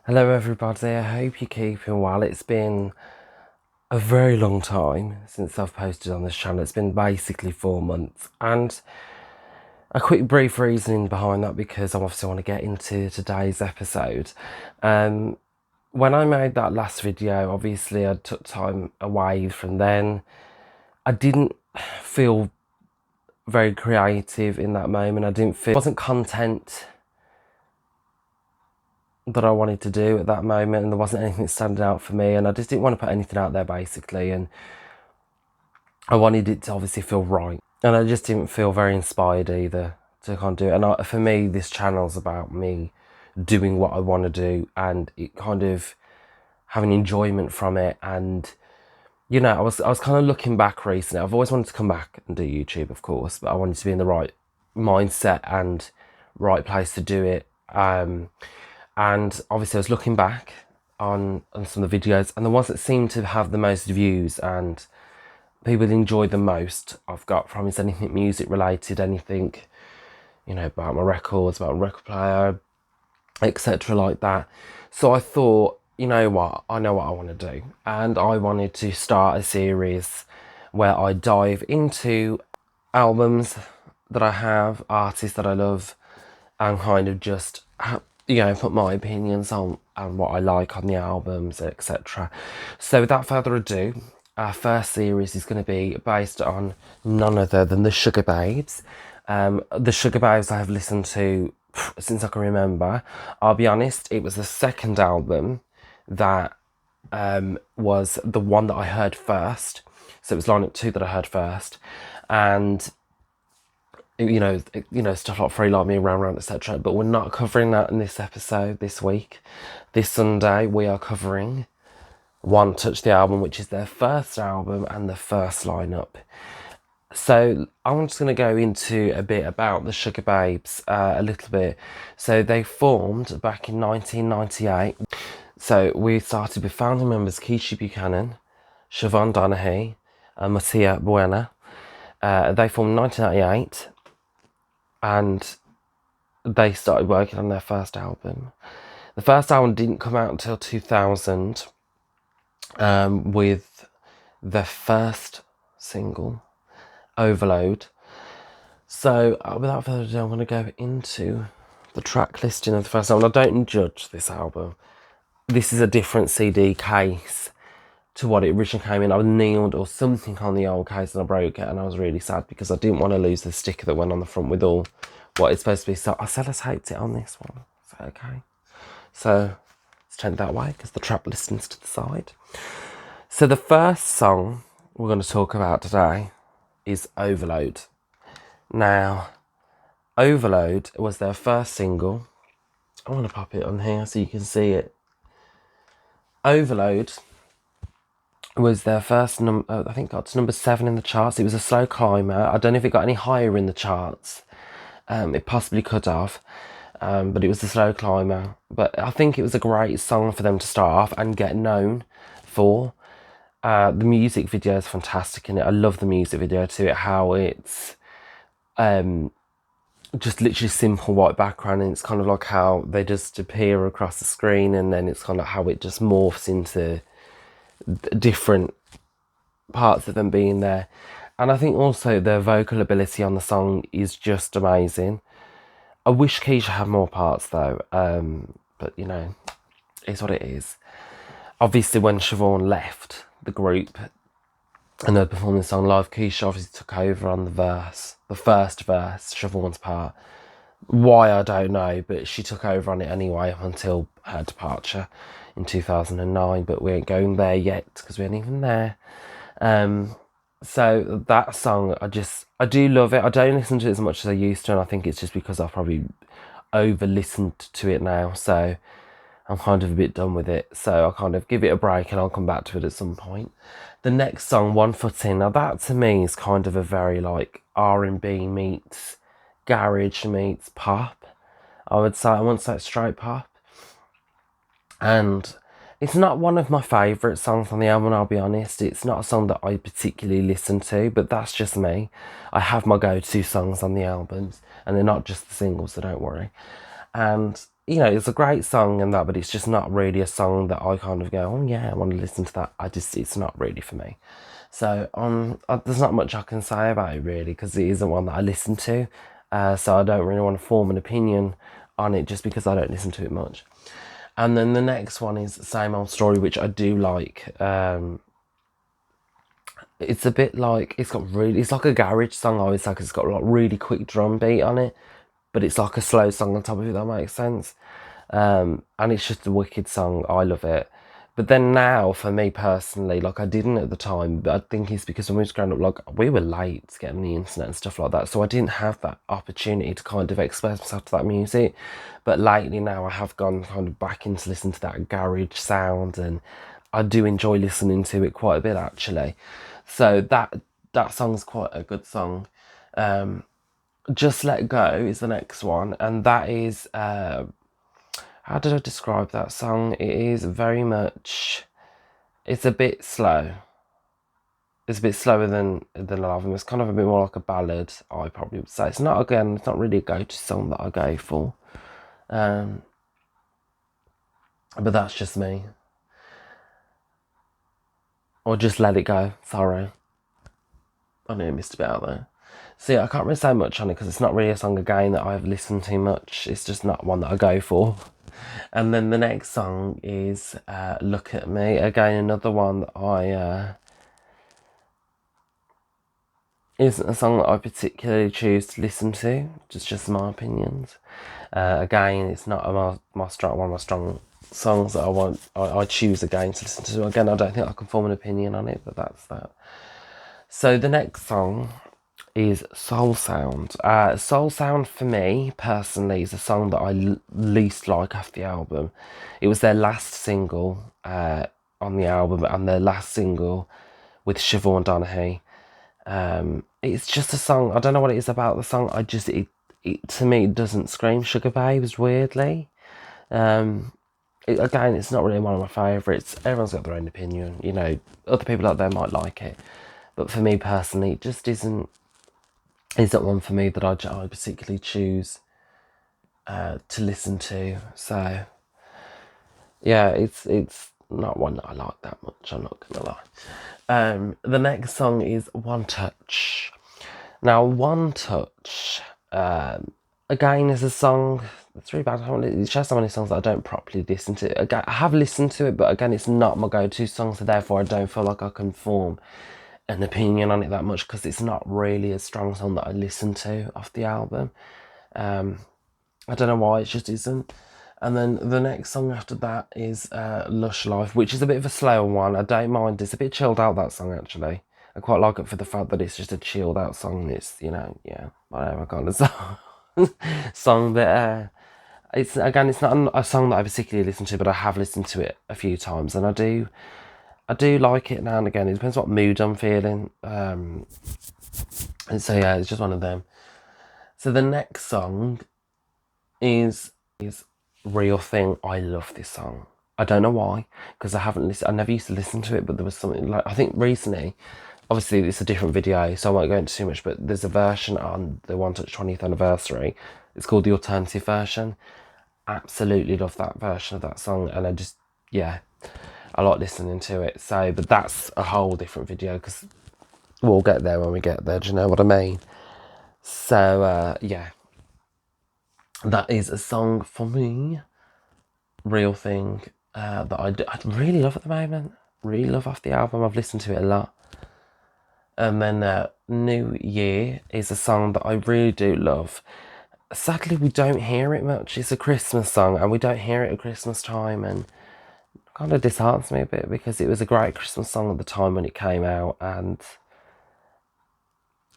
Hello everybody, I hope you're keeping well. It's been a very long time since I've posted on this channel. It's been basically 4 months, and a quick brief reasoning behind that, because I obviously want to get into today's episode. When I made that last video, obviously I took time away from then. I didn't feel very creative in that moment. It wasn't content that I wanted to do at that moment, and there wasn't anything standing out for me, and I just didn't want to put anything out there basically, and I wanted it to obviously feel right, and I just didn't feel very inspired either to kind of do it. And for me, this channel's about me doing what I want to do, and it kind of having enjoyment from it. And you know, I was kind of looking back recently. I've always wanted to come back and do YouTube, of course, but I wanted to be in the right mindset and right place to do it. And obviously I was looking back on some of the videos, and the ones that seemed to have the most views and people enjoyed the most I've got from is anything music related, anything, you know, about my records, about my record player, etc. like that. So I thought, you know what, I know what I want to do, and I wanted to start a series where I dive into albums that I have, artists that I love, and kind of just, you know, put my opinions on what I like on the albums, etc. So without further ado, our first series is going to be based on none other than the Sugababes. The Sugababes I have listened to since I can remember. I'll be honest, it was the second album that was the one that I heard first. So it was lineup 2 that I heard first, and you know, stuff like Free Like Me, Round, etc. But we're not covering that in this episode this week. This Sunday, we are covering One Touch, the album, which is their first album and the first lineup. So I'm just going to go into a bit about the Sugababes, a little bit. So they formed back in 1998. So we started with founding members Keisha, Buchanan, Siobhan, Donaghy, and Mutya, Buena. They formed in 1998. And they started working on their first album. The first album didn't come out until 2000, with their first single, Overload. So without further ado, I'm going to go into the track listing of the first album. I don't judge this album. This is a different CD case to what it originally came in. I nailed or something on the old case and I broke it, and I was really sad because I didn't want to lose the sticker that went on the front with all what it's supposed to be. So I sellotaped it on this one. Is that okay? So let's turn it that way because the track listens to the side. So the first song we're going to talk about today is Overload. Now, Overload was their first single. I want to pop it on here so you can see it. Overload was their first I think got to number 7 in the charts. It was a slow climber. I don't know if it got any higher in the charts. It possibly could have, but it was a slow climber. But I think it was a great song for them to start off and get known for. The music video is fantastic in it. I love the music video to it, how it's just literally simple white background, and it's kind of like how they just appear across the screen, and then it's kind of how it just morphs into different parts of them being there. And I think also their vocal ability on the song is just amazing. I wish Keisha had more parts though, but you know, it's what it is. Obviously when Siobhan left the group and they performed the song live, Keisha obviously took over on the first verse, Siobhan's part. Why, I don't know, but she took over on it anyway until her departure in 2009, but we ain't going there yet because we ain't even there. So that song, I do love it. I don't listen to it as much as I used to, and I think it's just because I've probably over listened to it now, so I'm kind of a bit done with it. So I'll kind of give it a break and I'll come back to it at some point. The next song, One Foot In, now that to me is kind of a very like R&B meets garage meets pop. I wouldn't say it's straight pop. And it's not one of my favourite songs on the album, I'll be honest. It's not a song that I particularly listen to, but that's just me. I have my go-to songs on the albums, and they're not just the singles, so don't worry. And you know, it's a great song and that, but it's just not really a song that I kind of go, oh yeah, I want to listen to that. It's not really for me. So there's not much I can say about it really, because it isn't one that I listen to. So I don't really want to form an opinion on it just because I don't listen to it much. And then the next one is Same Old Story, which I do like. It's a bit like, it's like a garage song, I always say, 'cause it's got a really quick drum beat on it, but it's like a slow song on top of it, that makes sense. And it's just a wicked song. I love it. But then now, for me personally, like, I didn't at the time, but I think it's because when we was growing up, like, we were late to get on the internet and stuff like that, so I didn't have that opportunity to kind of expose myself to that music. But lately now, I have gone kind of back into listening to that garage sound, and I do enjoy listening to it quite a bit actually. So that song's quite a good song. Just Let Go is the next one, and that is how did I describe that song? It is very much, it's a bit slow. It's a bit slower than Love Him. It's kind of a bit more like a ballad, I probably would say. It's not really a go-to song that I go for. But that's just me. Or Just Let It Go, sorry. I knew I missed a bit out there. So yeah, I can't really say much on it because it's not really a song again that I've listened to much. It's just not one that I go for. And then the next song is Look at Me. Again, another one that isn't a song that I particularly choose to listen to. Just my opinions. Again, it's not one of my strong songs that I choose again to listen to. Again, I don't think I can form an opinion on it, but that's that. So the next song is Soul Sound. Soul Sound for me personally is a song that I least like off the album. It was their last single on the album, and their last single with Siobhan and Donaghy. It's just a song, I don't know what it is about the song, it to me it doesn't scream Sugababes, weirdly. Again, it's not really one of my favourites. Everyone's got their own opinion, you know, other people out there might like it, but for me personally it just isn't one for me that I particularly choose to listen to. So yeah, it's not one that I like that much, I'm not gonna lie. The next song is One Touch. Now, One Touch, again, is a song that's really bad. It's just so many songs that I don't properly listen to. Again, I have listened to it, but again, it's not my go-to song, so therefore I don't feel like I can form an opinion on it that much, because it's not really a strong song that I listen to off the album. I don't know why, it just isn't. And then the next song after that is Lush Life, which is a bit of a slower one. I don't mind. It's a bit chilled out, that song, actually. I quite like it for the fact that it's just a chilled out song. It's, you know, yeah, whatever kind of song. But it's, again, it's not a song that I particularly listen to, but I have listened to it a few times, and I do like it now and again. It depends what mood I'm feeling. And so yeah, it's just one of them. So the next song is Real Thing. I love this song. I don't know why, because I never used to listen to it, but there was something, like, I think recently, obviously it's a different video, so I won't go into too much, but there's a version on the One Touch 20th anniversary. It's called the alternative version. Absolutely love that version of that song, and I like listening to it. So, but that's a whole different video, because we'll get there when we get there, do you know what I mean? So yeah, that is a song for me, Real Thing, that I really love at the moment. Really love off the album. I've listened to it a lot. And then New Year is a song that I really do love. Sadly, we don't hear it much. It's a Christmas song, and we don't hear it at Christmas time, and it kind of disheartens me a bit, because it was a great Christmas song at the time when it came out. And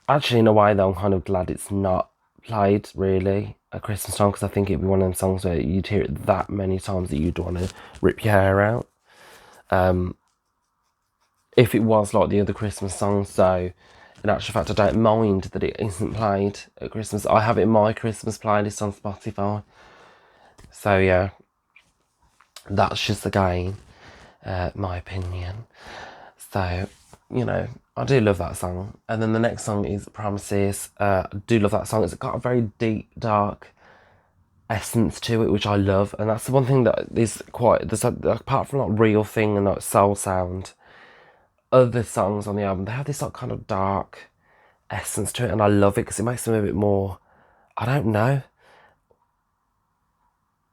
actually, in a way, though, I'm kind of glad it's not played really at Christmas time, because I think it'd be one of them songs where you'd hear it that many times that you'd want to rip your hair out. If it was like the other Christmas songs, so in actual fact, I don't mind that it isn't played at Christmas. I have it in my Christmas playlist on Spotify. So yeah, that's just again my opinion. So, you know, I do love that song. And then the next song is Promises. I do love that song. It's got a very deep, dark essence to it, which I love. And that's the one thing that is quite, there's apart from like Real Thing and like Soul Sound, other songs on the album, they have this like kind of dark essence to it, and I love it because it makes them a bit more, I don't know,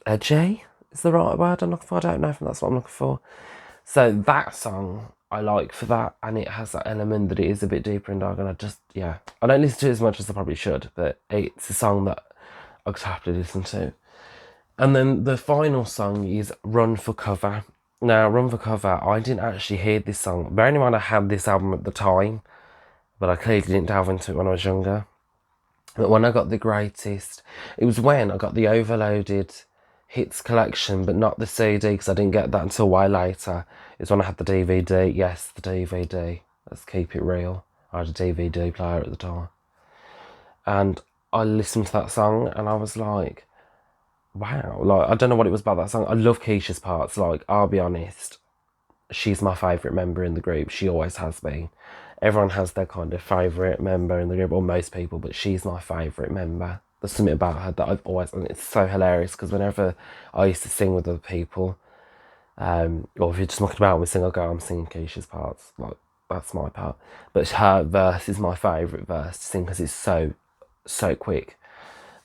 edgy is the right word I'm looking for. I don't know if that's what I'm looking for. So that song I like for that, and it has that element that it is a bit deeper and dark, and I don't listen to it as much as I probably should, but it's a song that I just have to listen to. And then the final song is Run for Cover. Now, Run for Cover, I didn't actually hear this song. Bearing in mind I had this album at the time, but I clearly didn't delve into it when I was younger. But when I got the greatest, it was when I got the Overloaded Hits collection, but not the CD, because I didn't get that until way later. It's when I had the DVD. Yes, the DVD. Let's keep it real. I had a DVD player at the time. And I listened to that song and I was like, wow. Like, I don't know what it was about that song. I love Keisha's parts. Like, I'll be honest, she's my favourite member in the group. She always has been. Everyone has their kind of favourite member in the group, or most people, but she's my favourite member. There's something about her that I've always, and it's so hilarious because whenever I used to sing with other people, or if you're just looking about and we sing, I'll go, I'm singing Keisha's parts. Like, that's my part. But her verse is my favourite verse to sing because it's so quick.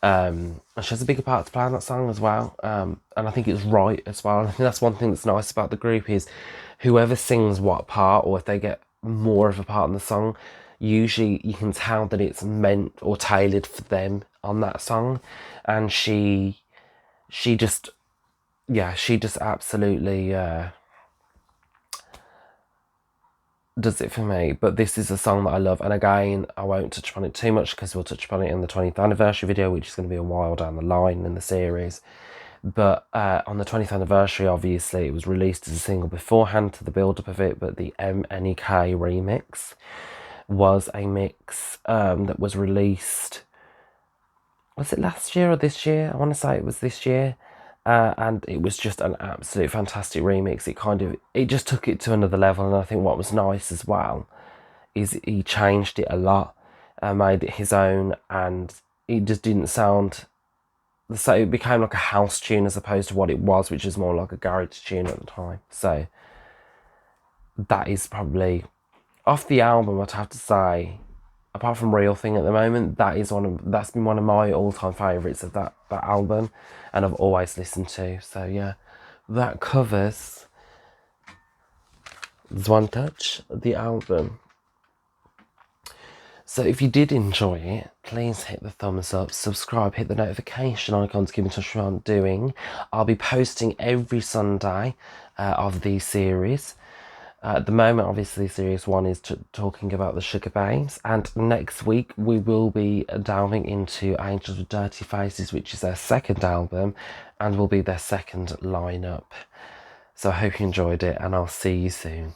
And she has a bigger part to play on that song as well. And I think it's right as well. And I think that's one thing that's nice about the group is whoever sings what part, or if they get more of a part in the song, usually you can tell that it's meant or tailored for them on that song. And she just absolutely does it for me. But this is a song that I love, and again, I won't touch upon it too much because we'll touch upon it in the 20th anniversary video, which is going to be a while down the line in the series. But on the 20th anniversary, obviously, it was released as a single beforehand to the build-up of it, but the MNEK remix was a mix that was released, was it last year or this year? I want to say it was this year. And it was just an absolute fantastic remix. It just took it to another level, and I think what was nice as well is he changed it a lot, made it his own, and it just didn't sound, so it became like a house tune as opposed to what it was, which is more like a garage tune at the time. So that is probably, off the album, I'd have to say, apart from Real Thing at the moment, that's been one of my all-time favourites of that album, and I've always listened to. So yeah, that covers One Touch, the album. So if you did enjoy it, please hit the thumbs up, subscribe, hit the notification icon to keep in touch with what I'm doing. I'll be posting every Sunday of the series. At the moment, obviously, Series 1 is talking about the Sugababes, and next week we will be delving into Angels with Dirty Faces, which is their second album, and will be their second lineup. So I hope you enjoyed it, and I'll see you soon.